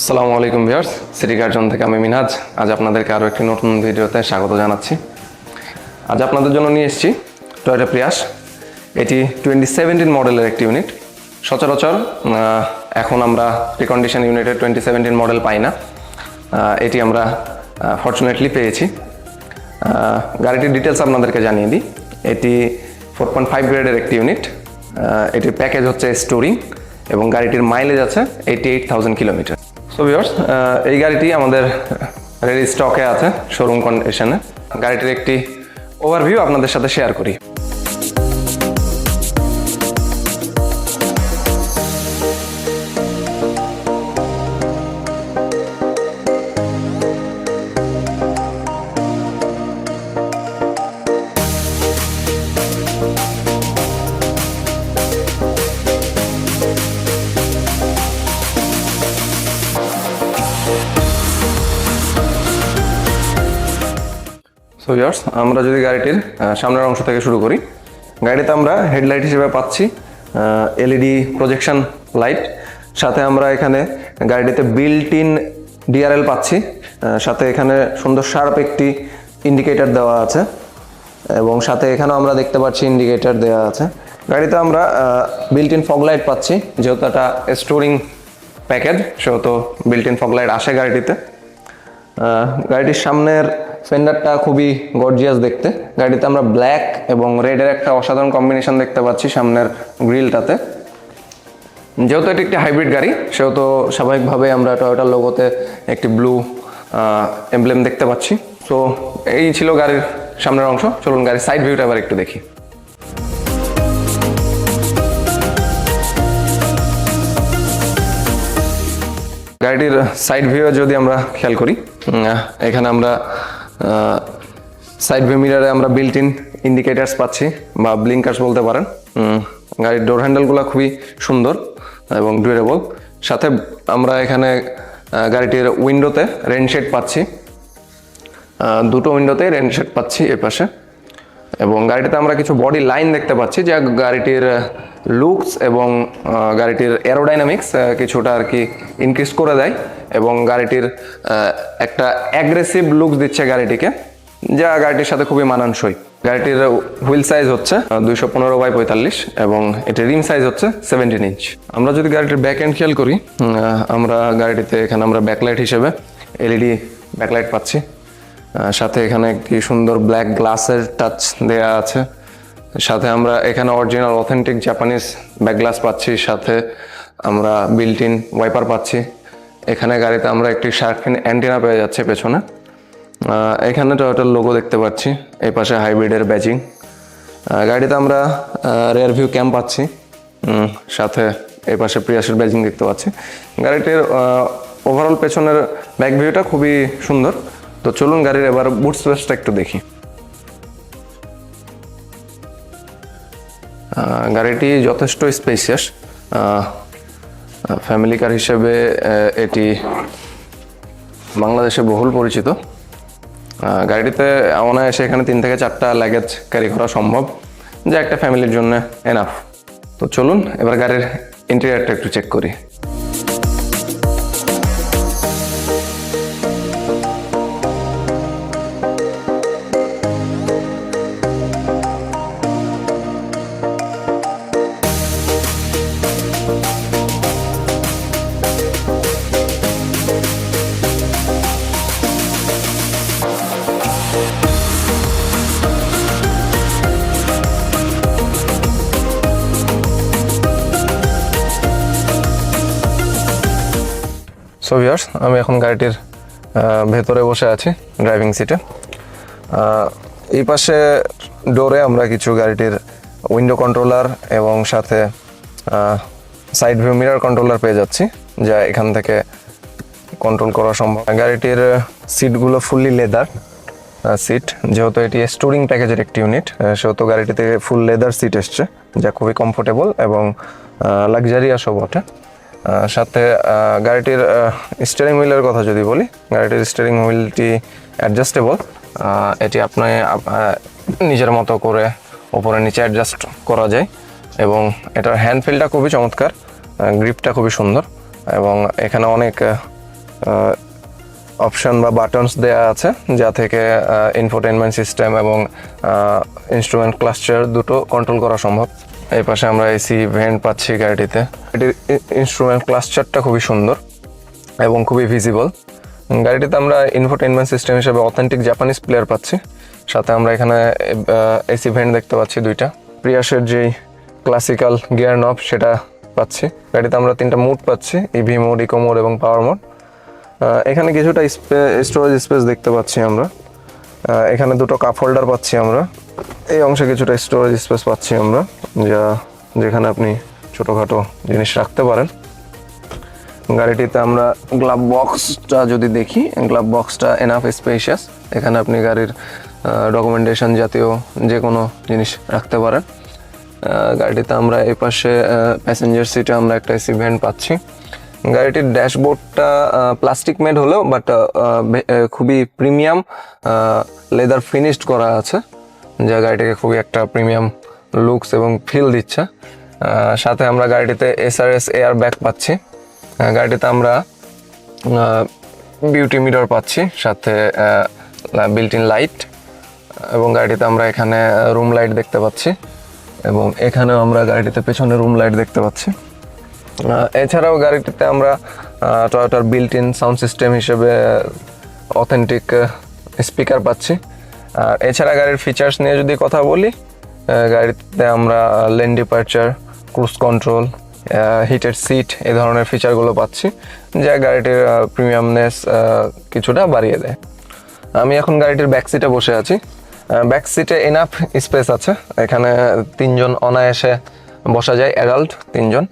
আসসালামু আলাইকুম viewers, city কার zone থেকে আমি মিনহাজ। আজ আপনাদেরকে আরও একটি নতুন ভিডিওতে স্বাগত জানাচ্ছি। আজ আপনাদের জন্য নিয়ে এসেছি টয়োটা প্রিয়াস। এটি 2017 মডেলের একটি ইউনিট। সচরাচর এখন আমরা রিকন্ডিশন ইউনিটের 2017 মডেল পাই না, এটি আমরা ফরচুনেটলি পেয়েছি। গাড়িটির ডিটেলস আপনাদেরকে জানিয়ে দিই। এটি 4.5 গ্রেডের একটি ইউনিট। এটির প্যাকেজ হচ্ছে স্টোরিং এবং গাড়িটির মাইলেজ আছে 88,000 কিলোমিটার। সো ভিউয়ার্স, এই গাড়িটি আমাদের রেডি স্টকে আছে শোরুম কন্ডিশনে। গাড়িটির একটি ওভারভিউ আপনাদের সাথে শেয়ার করি। সো ভিউয়ার্স, আমরা যদি গাড়িটির সামনের অংশ থেকে শুরু করি, গাড়িতে আমরা হেডলাইট হিসেবে পাচ্ছি এলইডি প্রজেকশন লাইট। সাথে আমরা এখানে গাড়িটিতে বিল্ট ইন ডিআরএল পাচ্ছি। সাথে এখানে সুন্দর শার্প একটি ইন্ডিকেটর দেওয়া আছে এবং সাথে এখানেও আমরা দেখতে পাচ্ছি ইন্ডিকেটর দেওয়া আছে। গাড়িতে আমরা বিল্ট ইন ফগ লাইট পাচ্ছি, যেহেতু একটা স্টোরিং প্যাকেজ সেহেতু বিল্ট ইন ফগ লাইট আসে গাড়িটিতে। গাড়িটির সামনের ফেন্ডারটা খুবই গর্জিয়াস দেখতে। গাড়িতে আমরা ব্ল্যাক এবং রেডের একটা অসাধারণ কম্বিনেশন দেখতে পাচ্ছি সামনের গ্রিলটাতে। যেহেতু এটি একটি হাইব্রিড গাড়ি সেহেতু স্বাভাবিকভাবে আমরা টয়োটার লোগোতে একটি ব্লু এমব্লেম দেখতে পাচ্ছি। সো এই ছিল গাড়ির সামনের অংশ। চলুন গাড়ির সাইড ভিউটা আবার একটু দেখি। গাড়িটির সাইড ভিউ যদি আমরা খেয়াল করি, এখানে আমরা সাইড ভিউ মিরারে আমরা বিল্ট ইন ইন্ডিকেটার্স পাচ্ছি বা ব্লিঙ্কার্স বলতে পারেন। গাড়ির ডোর হ্যান্ডেলগুলো খুবই সুন্দর এবং ডিউরেবল। সাথে আমরা এখানে গাড়িটির উইন্ডোতে রেনশেড পাচ্ছি, দুটো উইন্ডোতে রেনশেড পাচ্ছি এ পাশে। এবং গাড়িটিতে আমরা কিছু বডি লাইন দেখতে পাচ্ছি যা গাড়িটির লুকস এবং গাড়িটির অ্যারোডাইনামিক্স কিছুটা আর কি ইনক্রিজ করে দেয় এবং গাড়িটির একটা অ্যাগ্রেসিভ লুকস দিচ্ছে গাড়িটিকে, যা গাড়িটির সাথে খুবই মানানসই। গাড়িটির হুইল সাইজ হচ্ছে 215/45 এবং এটির রিম সাইজ হচ্ছে 17 ইঞ্চ। আমরা যদি গাড়িটির ব্যাক এন্ড খেয়াল করি, আমরা গাড়িটিতে এখানে আমরা ব্যাকলাইট হিসেবে এলইডি ব্যাকলাইট পাচ্ছি। সাথে এখানে একটি সুন্দর ব্ল্যাক গ্লাসের টাচ দেয়া আছে। সাথে আমরা এখানে original authentic Japanese back glass পাচ্ছি। সাথে আমরা বিল্ট ইন ওয়াইপার পাচ্ছি। এখানে গাড়িতে আমরা একটি শার্কফিন অ্যান্টেনা পেয়ে যাচ্ছে পেছনে। এখানে টয়োটার লোগো দেখতে পাচ্ছি, এই পাশে হাইব্রিডের ব্যাজিং। গাড়িতে আমরা রেয়ার ভিউ ক্যাম পাচ্ছি, সাথে এই পাশে প্রিয়াসের ব্যাজিং দেখতে পাচ্ছি। গাড়িটির ওভারঅল পেছনের ব্যাক ভিউটা খুবই সুন্দর। তো চলুন গাড়ির এবার বুট স্পেসটা একটু দেখি। গাড়িটি যথেষ্ট স্পেসিয়াস। ফ্যামিলি কার হিসেবে এটি বাংলাদেশে বহুল পরিচিত। গাড়িটিতে অনায়াসে এখানে 3 থেকে 4টা লাগেজ ক্যারি করা সম্ভব, যা একটা ফ্যামিলির জন্য এনাফ। তো চলুন এবার গাড়ির ইন্টেরিয়রটা একটু চেক করি। সো ভিউয়ার্স, আমি এখন গাড়িটির ভেতরে বসে আছি ড্রাইভিং সিটে। এই পাশে ডোরে আমরা কিছু গাড়িটির উইন্ডো কন্ট্রোলার এবং সাথে সাইড ভিউ মিরর কন্ট্রোলার পেয়ে যাচ্ছি, যা এখান থেকে কন্ট্রোল করা সম্ভব। গাড়িটির সিটগুলো ফুললি লেদার সিট, যেহেতু এটি স্টোরিং প্যাকেজের একটি ইউনিট সেহেতু গাড়িটিতে ফুল লেদার সিট এসছে, যা খুবই কমফোর্টেবল এবং লাক্সারিয়াসও বটে। সাথে গাড়িটির স্টিয়ারিং হুইলের কথা যদি বলি, গাড়িটির স্টিয়ারিং হুইলটি অ্যাডজাস্টেবল। এটি আপনি নিজের মতো করে উপরে নিচে অ্যাডজাস্ট করা যায় এবং এটার হ্যান্ড ফিলটা খুবই চমৎকার, গ্রিপটা খুবই সুন্দর এবং এখানে অনেক অপশন বা বাটনস দেয়া আছে, যা থেকে ইনফোটেনমেন্ট সিস্টেম এবং ইনস্ট্রুমেন্ট ক্লাস্টার দুটো কন্ট্রোল করা সম্ভব। এই পাশে আমরা এসি ভেন্ট পাচ্ছি গাড়িটিতে। এটির ইনস্ট্রুমেন্ট ক্লাস্টারটা খুবই সুন্দর এবং খুবই ভিজিবল। গাড়িটিতে আমরা ইনফোটেনমেন্ট সিস্টেম হিসেবে অথেন্টিক জাপানিজ প্লেয়ার পাচ্ছি। সাথে আমরা এখানে এসি ভেন্ট দেখতে পাচ্ছি দুইটা। প্রিয়াসের যেই ক্লাসিক্যাল গিয়ার নব সেটা পাচ্ছি। গাড়িতে আমরা 3টা মোড পাচ্ছি, ইভি মোড, ইকো মোড এবং পাওয়ার মোড। এখানে কিছুটা স্টোরেজ স্পেস দেখতে পাচ্ছি আমরা। এখানে দুটো কাপ হোল্ডার পাচ্ছি আমরা। এই অংশে কিছুটা স্টোরেজ স্পেস পাচ্ছি আমরা, যেখানে আপনি ছোটোখাটো জিনিস রাখতে পারেন। গাড়িটিতে আমরা গ্লাভ বক্সটা যদি দেখি, গ্লাভ বক্সটা এনাফ স্পেশিয়াস। এখানে আপনি গাড়ির ডকুমেন্টেশন জাতীয় যে কোনো জিনিস রাখতে পারেন। গাড়িটিতে আমরা এই পাশে প্যাসেঞ্জার সিটে আমরা একটা এসি ভেন্ট পাচ্ছি। গাড়িটির ড্যাশবোর্ডটা প্লাস্টিক মেড হলেও বাট খুবই প্রিমিয়াম লেদার ফিনিশড করা আছে, যা গাড়িটিকে খুবই একটা প্রিমিয়াম লুকস এবং ফিল দিচ্ছে। সাথে আমরা গাড়িটিতে SRS এয়ার ব্যাগ পাচ্ছি। গাড়িটিতে আমরা বিউটি মিরর পাচ্ছি, সাথে বিল্ট ইন লাইট, এবং গাড়িটিতে আমরা এখানে রুম লাইট দেখতে পাচ্ছি, এবং এখানেও আমরা গাড়িটিতে পেছনে রুম লাইট দেখতে পাচ্ছি। এছাড়াও গাড়িটিতে আমরা টয়োটার বিল্ট ইন সাউন্ড সিস্টেম হিসেবে অথেন্টিক স্পিকার পাচ্ছি। আর এছাড়া গাড়ির ফিচার্স নিয়ে যদি কথা বলি, গাড়িতে আমরা lane departure, cruise control, heated seat এই ধরনের ফিচারগুলো পাচ্ছি, যা গাড়িটির প্রিমিয়ামনেস কিছুটা বাড়িয়ে দেয়। আমি এখন গাড়িটির ব্যাক সিটে বসে আছি। ব্যাক সিটে এনাফ স্পেস আছে, এখানে 3জন অনায়াসে বসা যায়, অ্যাডাল্ট 3জন।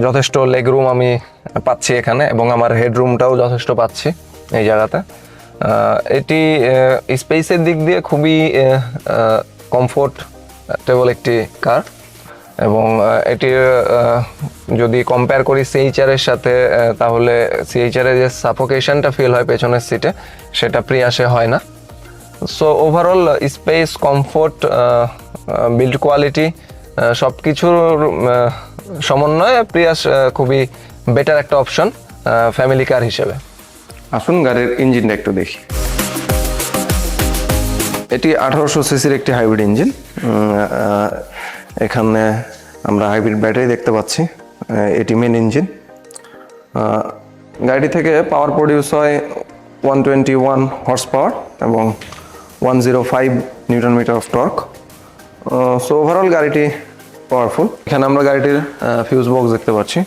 যথেষ্ট লেগ রুম আমি পাচ্ছি এখানে, এবং আমার হেডরুমটাও যথেষ্ট পাচ্ছি এই জায়গাতে। এটি স্পেসের দিক দিয়ে খুবই কমফোর্টেবল একটি কার, এবং এটির যদি কম্পেয়ার করি CHR এর সাথে, তাহলে CHR এর যে সাফোকেশনটা ফিল হয় পেছনের সিটে, সেটা প্রিয়াসে হয় না। So overall space, comfort, build quality সব কিছুর সমন্বয়ে প্রিয়াস খুবই বেটার একটা অপশন ফ্যামিলি কার হিসেবে। আসুন গাড়ির ইঞ্জিনটা একটু দেখি। এটি 1800 সিসির একটি হাইব্রিড ইঞ্জিন। এখানে আমরা হাইব্রিড ব্যাটারি দেখতে পাচ্ছি। এটি মেন ইঞ্জিন। গাড়িটি থেকে পাওয়ার প্রডিউস হয় 121 হর্স পাওয়ার এবং 105 newton metre of torque. So overall গাড়িটি পাওয়ারফুল। এখানে আমরা গাড়িটির ফিউজ বক্স দেখতে পাচ্ছি।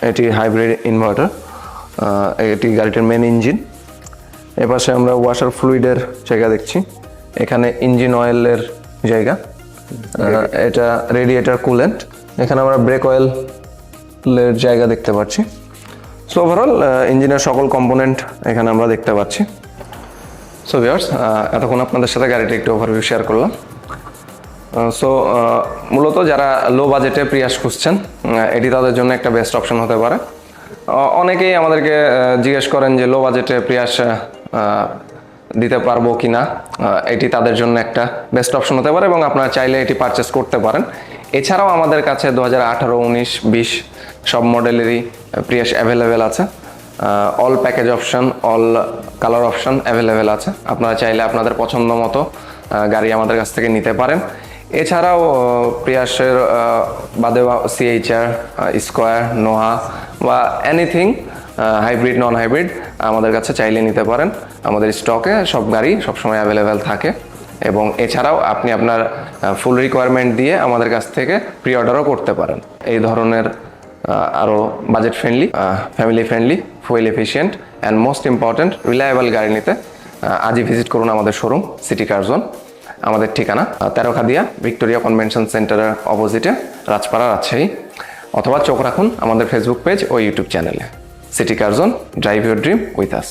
এটি হাইব্রিড ইনভার্টার। এটি গাড়িটির মেন ইঞ্জিন। এপাশে আমরা ওয়াশার ফ্লুইডের জায়গা দেখছি। এখানে ইঞ্জিন অয়েলের জায়গা, এটা রেডিয়েটার কুলেন্ট। এখানে আমরা ব্রেক অয়েলের জায়গা দেখতে পাচ্ছি। সো ওভারঅল ইঞ্জিনের সকল কম্পোনেন্ট এখানে আমরা দেখতে পাচ্ছি। সো ভিউয়ার্স, এতক্ষণ আপনাদের সাথে গাড়িটা একটু ওভারভিউ শেয়ার করলাম। সো মূলত যারা লো বাজেটে প্রিয়াস খুঁজছেন, এটি তাদের জন্য একটা বেস্ট অপশন হতে পারে। অনেকেই আমাদেরকে জিজ্ঞেস করেন যে লো বাজেটে প্রিয়াস দিতে পারবো কি না। এটি তাদের জন্য একটা বেস্ট অপশন হতে পারে এবং আপনারা চাইলে এটি পারচেস করতে পারেন। এছাড়াও আমাদের কাছে 2018, 19, 20 সব মডেলেরই প্রিয়াস অ্যাভেলেবেল আছে। All package option, all colour option available আছে। আপনারা চাইলে আপনাদের পছন্দ মতো গাড়ি আমাদের কাছ থেকে নিতে পারেন। এছাড়াও প্রিয়াসের বাদে CHR, স্কোয়ার, নোহা বা এনিথিং হাইব্রিড, নন হাইব্রিড আমাদের কাছে চাইলে নিতে পারেন। আমাদের স্টকে সব গাড়ি সবসময় অ্যাভেলেবেল থাকে, এবং এছাড়াও আপনি আপনার ফুল রিকোয়ারমেন্ট দিয়ে আমাদের কাছ থেকে প্রি অর্ডারও করতে পারেন। এই ধরনের আরও budget friendly, family friendly, fuel efficient and most important reliable গাড়ি নিতে আজই ভিজিট করুন আমাদের শোরুম সিটি কার জোন। আমাদের ঠিকানা 13 খাদিয়া ভিক্টোরিয়া কনভেনশন সেন্টারের অপোজিটে, রাজপাড়া, রাজশাহী। অথবা চোখ রাখুন আমাদের ফেসবুক পেজ ও ইউটিউব চ্যানেলে। City car zone, drive your dream with us.